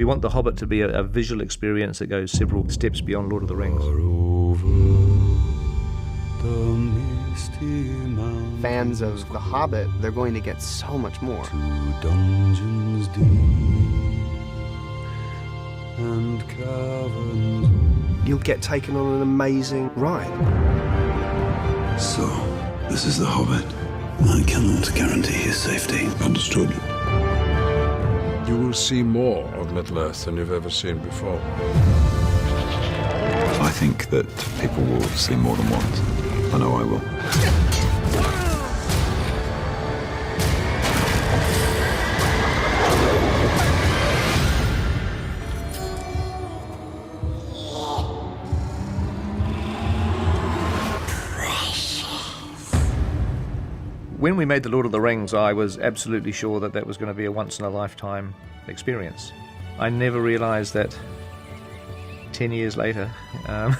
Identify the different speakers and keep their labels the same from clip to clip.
Speaker 1: We want The Hobbit to be a visual experience that goes several steps beyond Lord of the Rings.
Speaker 2: Fans of The Hobbit, they're going to get so much more.
Speaker 3: Dungeons deep and caverns.
Speaker 2: You'll get taken on an amazing ride.
Speaker 4: So, this is The Hobbit. I cannot guarantee his safety. Understood?
Speaker 5: You will see more of Middle-earth than you've ever seen before.
Speaker 4: I think that people will see more than once. I know I will.
Speaker 1: When we made The Lord of the Rings, I was absolutely sure that that was going to be a once-in-a-lifetime experience. I never realised that 10 years later,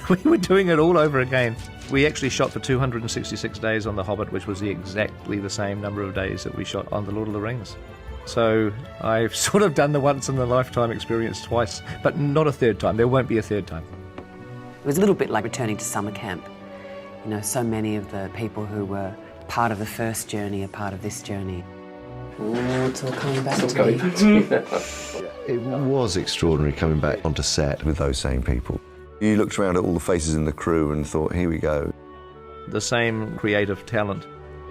Speaker 1: we were doing it all over again. We actually shot for 266 days on The Hobbit, which was exactly the same number of days that we shot on The Lord of the Rings. So I've sort of done the once-in-a-lifetime experience twice, but not a third time. There won't be a third time.
Speaker 6: It was a little bit like returning to summer camp. You know, so many of the people who were part of the first journey are part of this journey. It's all coming back to me.
Speaker 7: It was extraordinary coming back onto set with those same people. You looked around at all the faces in the crew and thought, here we go.
Speaker 1: The same creative talent.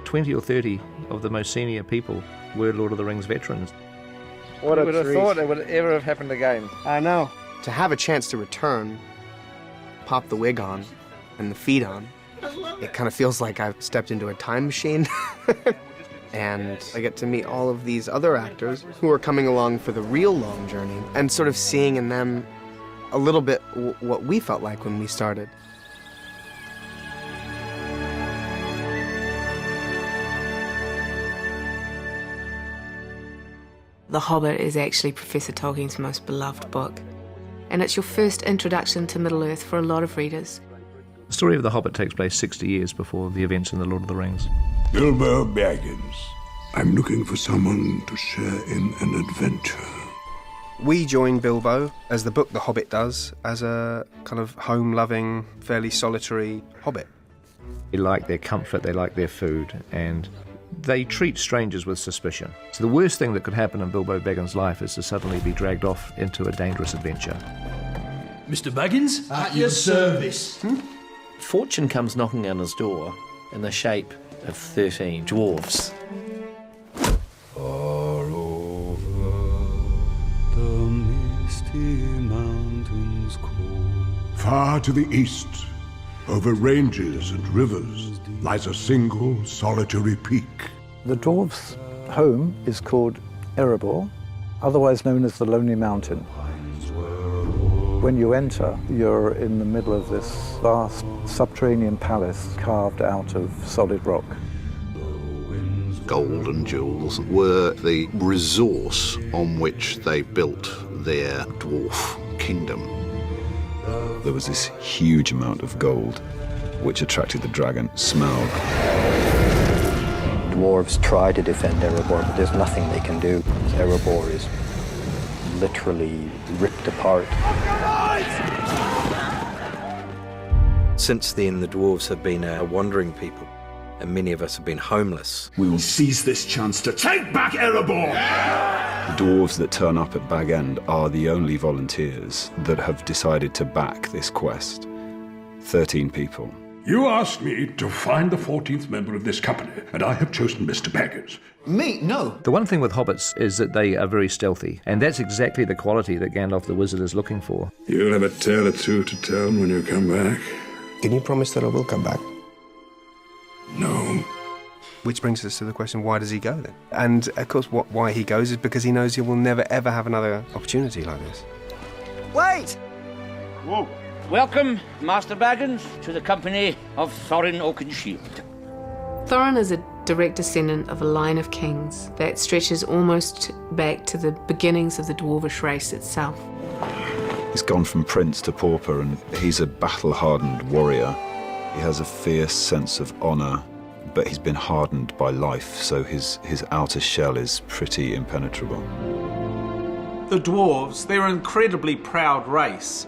Speaker 1: 20 or 30 of the most senior people were Lord of the Rings veterans.
Speaker 2: What a
Speaker 1: Who would have
Speaker 2: treat.
Speaker 1: thought it would ever have happened again?
Speaker 2: I know. To have a chance to return, pop the wig on and the feet on, it kind of feels like I've stepped into a time machine. And I get to meet all of these other actors who are coming along for the real long journey and sort of seeing in them a little bit what we felt like when we started.
Speaker 8: The Hobbit is actually Professor Tolkien's most beloved book, and it's your first introduction to Middle-earth for a lot of readers.
Speaker 1: The story of The Hobbit takes place 60 years before the events in The Lord of the Rings.
Speaker 4: Bilbo Baggins. I'm looking for someone to share in an adventure.
Speaker 2: We join Bilbo, as the book The Hobbit does, as a kind of home-loving, fairly solitary hobbit.
Speaker 1: They like their comfort, they like their food, and they treat strangers with suspicion. So the worst thing that could happen in Bilbo Baggins' life is to suddenly be dragged off into a dangerous adventure.
Speaker 9: Mr. Baggins?
Speaker 10: At your service.
Speaker 9: Fortune comes knocking on his door in the shape of 13 dwarves.
Speaker 3: Far over the misty mountains cold.
Speaker 4: Far to the east, over ranges and rivers, lies a single solitary peak.
Speaker 11: The dwarves' home is called Erebor, otherwise known as the Lonely Mountain. When you enter, you're in the middle of this vast subterranean palace carved out of solid rock.
Speaker 12: Gold and jewels were the resource on which they built their dwarf kingdom.
Speaker 13: There was this huge amount of gold which attracted the dragon Smaug.
Speaker 14: Dwarves try to defend Erebor, but there's nothing they can do. Erebor is literally ripped apart.
Speaker 15: Since then, the dwarves have been a wandering people, and many of us have been homeless.
Speaker 4: We will seize this chance to take back Erebor!
Speaker 13: The dwarves that turn up at Bag End are the only volunteers that have decided to back this quest. 13 people.
Speaker 4: You asked me to find the 14th member of this company, and I have chosen Mr. Baggins.
Speaker 10: Me? No.
Speaker 1: The one thing with hobbits is that they are very stealthy, and that's exactly the quality that Gandalf the Wizard is looking for.
Speaker 4: You'll have a tale or two to tell when you come back.
Speaker 2: Can you promise that I will come back?
Speaker 4: No.
Speaker 2: Which brings us to the question, why does he go then? And of course, why he goes is because he knows he will never ever have another opportunity like this.
Speaker 10: Wait!
Speaker 16: Whoa. Welcome, Master Baggins, to the company of Thorin Oakenshield.
Speaker 8: Thorin is a direct descendant of a line of kings that stretches almost back to the beginnings of the dwarvish race itself.
Speaker 13: He's gone from prince to pauper, and he's a battle-hardened warrior. He has a fierce sense of honor, but he's been hardened by life, so his outer shell is pretty impenetrable.
Speaker 17: The dwarves, they're an incredibly proud race.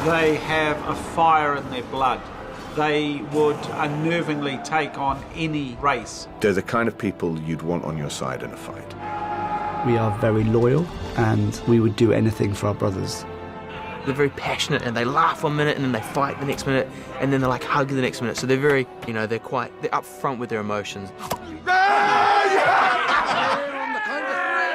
Speaker 17: They have a fire in their blood. They would unnervingly take on any race.
Speaker 18: They're the kind of people you'd want on your side in a fight.
Speaker 19: We are very loyal, and we would do anything for our brothers.
Speaker 20: They're very passionate, and they laugh 1 minute and then they fight the next minute, and then they like hug the next minute. So they're very, they're up front with their emotions.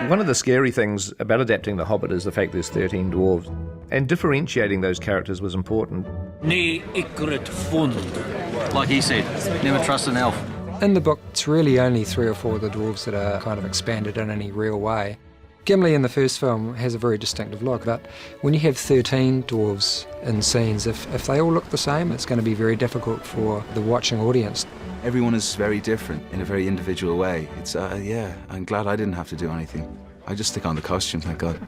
Speaker 1: One of the scary things about adapting The Hobbit is the fact there's 13 dwarves. And differentiating those characters was important.
Speaker 21: Ne ikrit fund. Like he said, never trust an elf.
Speaker 22: In the book, it's really only 3 or 4 of the dwarves that are kind of expanded in any real way. Gimli in the first film has a very distinctive look, but when you have 13 dwarves in scenes, if they all look the same, it's going to be very difficult for the watching audience.
Speaker 13: Everyone is very different in a very individual way. It's, I'm glad I didn't have to do anything. I just stick on the costume, thank God.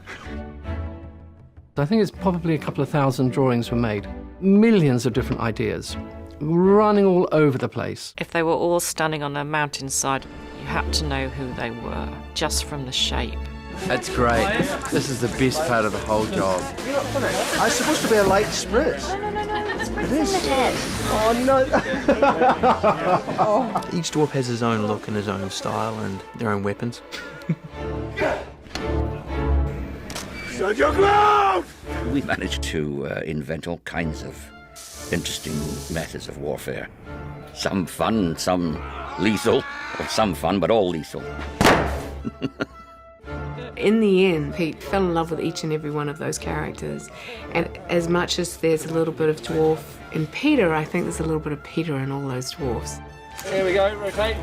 Speaker 23: I think it's probably a couple of thousand drawings were made. Millions of different ideas, running all over the place.
Speaker 24: If they were all standing on a mountainside, you had to know who they were, just from the shape.
Speaker 25: That's great. This is the best part of the whole job.
Speaker 10: You're not funny. It's supposed to be a light spritz.
Speaker 24: It is. In the head.
Speaker 10: Oh, no.
Speaker 20: Each dwarf has his own look and his own style and their own weapons.
Speaker 10: Shut your mouth!
Speaker 16: We managed to invent all kinds of interesting methods of warfare. Some fun, some lethal, or some fun, but all lethal.
Speaker 8: In the end, Pete fell in love with each and every one of those characters. And as much as there's a little bit of dwarf in Peter, I think there's a little bit of Peter in all those dwarfs.
Speaker 21: Here we go, rotate.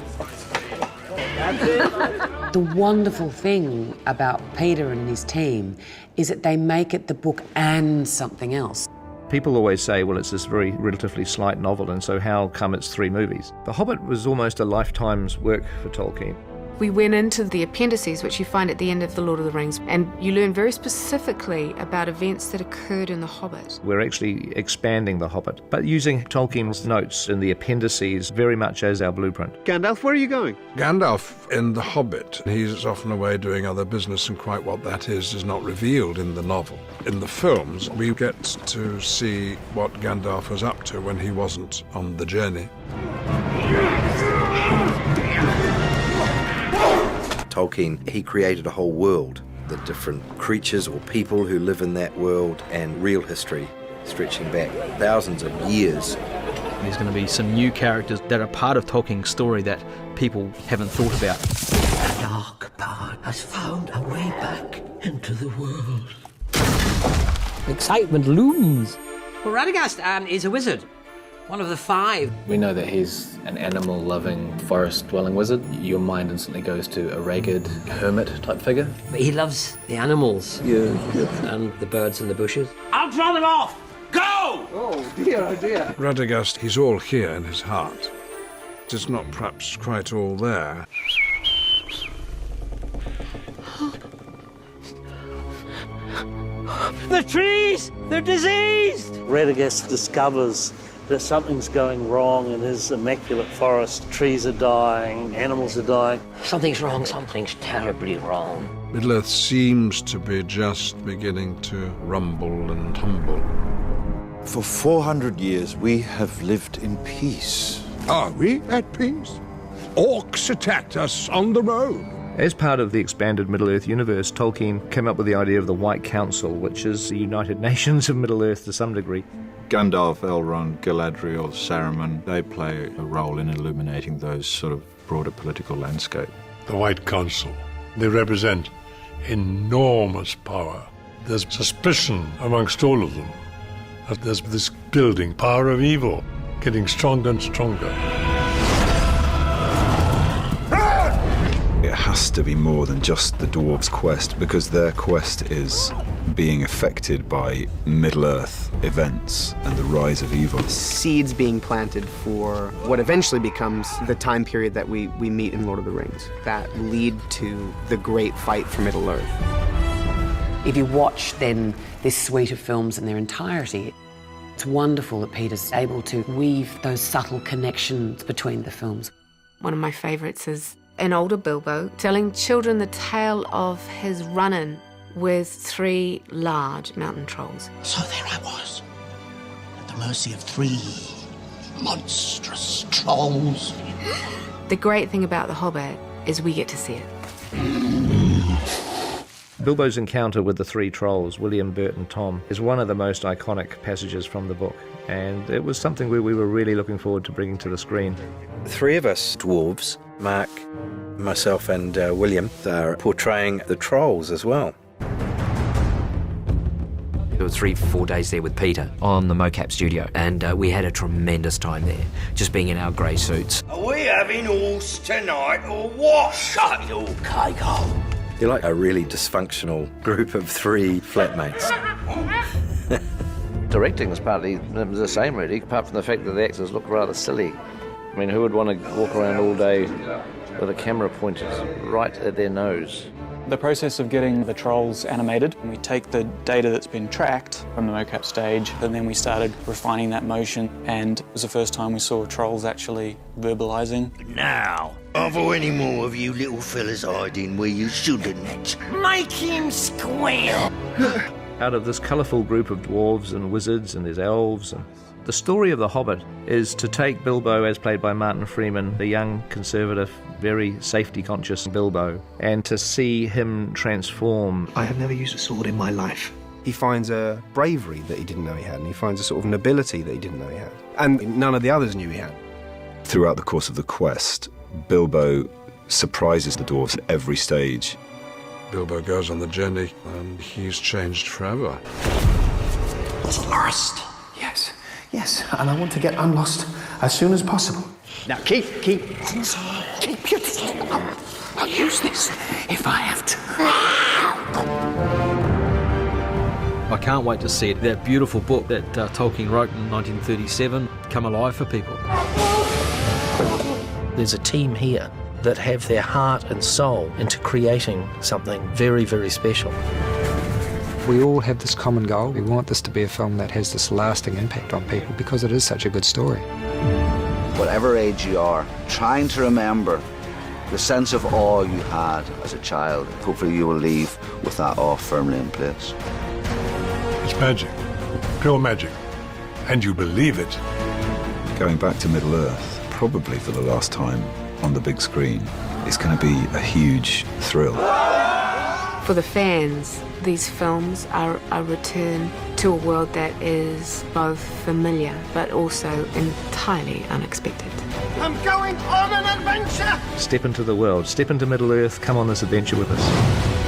Speaker 6: The wonderful thing about Peter and his team is that they make it the book and something else.
Speaker 1: People always say, well, it's this very relatively slight novel, and so how come it's 3 movies? The Hobbit was almost a lifetime's work for Tolkien.
Speaker 8: We went into the appendices, which you find at the end of The Lord of the Rings, and you learn very specifically about events that occurred in The Hobbit.
Speaker 1: We're actually expanding The Hobbit, but using Tolkien's notes in the appendices very much as our blueprint.
Speaker 5: Gandalf, where are you going? Gandalf in The Hobbit, he's often away doing other business, and quite what that is not revealed in the novel. In the films, we get to see what Gandalf was up to when he wasn't on the journey.
Speaker 15: Tolkien, he created a whole world, the different creatures or people who live in that world, and real history stretching back thousands of years.
Speaker 20: There's going to be some new characters that are part of Tolkien's story that people haven't thought about.
Speaker 10: The dark part has found a way back into the world.
Speaker 26: Excitement looms.
Speaker 27: Well, Radagast is a wizard. One of the 5.
Speaker 9: We know that he's an animal-loving, forest-dwelling wizard. Your mind instantly goes to a ragged hermit-type figure.
Speaker 27: But he loves the animals and the birds in the bushes.
Speaker 16: I'll draw them off! Go!
Speaker 10: Oh, dear, oh, dear.
Speaker 5: Radagast, he's all here in his heart. It's not perhaps quite all there.
Speaker 10: The trees! They're diseased!
Speaker 28: Radagast discovers that something's going wrong in his immaculate forest. Trees are dying, animals are dying.
Speaker 27: Something's wrong, something's terribly wrong.
Speaker 5: Middle-earth seems to be just beginning to rumble and tumble.
Speaker 4: For 400 years, we have lived in peace.
Speaker 5: Are we at peace? Orcs attacked us on the road.
Speaker 1: As part of the expanded Middle-earth universe, Tolkien came up with the idea of the White Council, which is the United Nations of Middle-earth to some degree.
Speaker 13: Gandalf, Elrond, Galadriel, Saruman, they play a role in illuminating those sort of broader political landscape.
Speaker 5: The White Council. They represent enormous power. There's suspicion amongst all of them that there's this building power of evil getting stronger and stronger.
Speaker 13: It has to be more than just the dwarves' quest, because their quest is being affected by Middle-earth events and the rise of evil.
Speaker 2: Seeds being planted for what eventually becomes the time period that we meet in Lord of the Rings, that lead to the great fight for Middle-earth.
Speaker 6: If you watch then this suite of films in their entirety, it's wonderful that Peter's able to weave those subtle connections between the films.
Speaker 8: One of my favourites is an older Bilbo telling children the tale of his run-in with 3 large mountain trolls.
Speaker 10: So there I was, at the mercy of 3 monstrous trolls.
Speaker 8: The great thing about The Hobbit is we get to see it.
Speaker 1: Bilbo's encounter with the 3 trolls, William, Bert and Tom, is one of the most iconic passages from the book, and it was something we were really looking forward to bringing to the screen.
Speaker 15: 3 of us dwarves, Mark, myself and William, are portraying the trolls as well.
Speaker 3: There were 3-4 days there with Peter on the mocap studio, and we had a tremendous time there, just being in our grey suits.
Speaker 10: Are we having horse tonight or what? Shut your cake hole.
Speaker 15: You're like a really dysfunctional group of 3 flatmates.
Speaker 1: Directing was partly the same, really, apart from the fact that the actors look rather silly. I mean, who would want to walk around all day with a camera pointed right at their nose?
Speaker 7: The process of getting the trolls animated, we take the data that's been tracked from the mocap stage, and then we started refining that motion, and it was the first time we saw trolls actually verbalising.
Speaker 10: Now, are there any more of you little fellas hiding where you shouldn't? Make him squeal!
Speaker 1: Out of this colourful group of dwarves and wizards, and there's elves, and the story of The Hobbit is to take Bilbo, as played by Martin Freeman, the young, conservative, very safety-conscious Bilbo, and to see him transform.
Speaker 2: I have never used a sword in my life. He finds a bravery that he didn't know he had, and he finds a sort of nobility that he didn't know he had. And none of the others knew he had.
Speaker 13: Throughout the course of the quest, Bilbo surprises the dwarves at every stage.
Speaker 5: Bilbo goes on the journey, and he's changed forever.
Speaker 10: Was lost.
Speaker 2: Yes, and I want to get unlost as soon as possible.
Speaker 10: Now keep your... I'll use this if I have to.
Speaker 21: I can't wait to see that beautiful book that Tolkien wrote in 1937 come alive for people.
Speaker 11: There's a team here that have their heart and soul into creating something very, very special.
Speaker 22: We all have this common goal. We want this to be a film that has this lasting impact on people because it is such a good story.
Speaker 12: Whatever age you are, trying to remember the sense of awe you had as a child. Hopefully you will leave with that awe firmly in place.
Speaker 5: It's magic, pure magic, and you believe it.
Speaker 13: Going back to Middle-earth, probably for the last time on the big screen, is going to be a huge thrill.
Speaker 8: For the fans, these films are a return to a world that is both familiar but also entirely unexpected.
Speaker 10: I'm going on an adventure!
Speaker 1: Step into the world, step into Middle-earth, come on this adventure with us.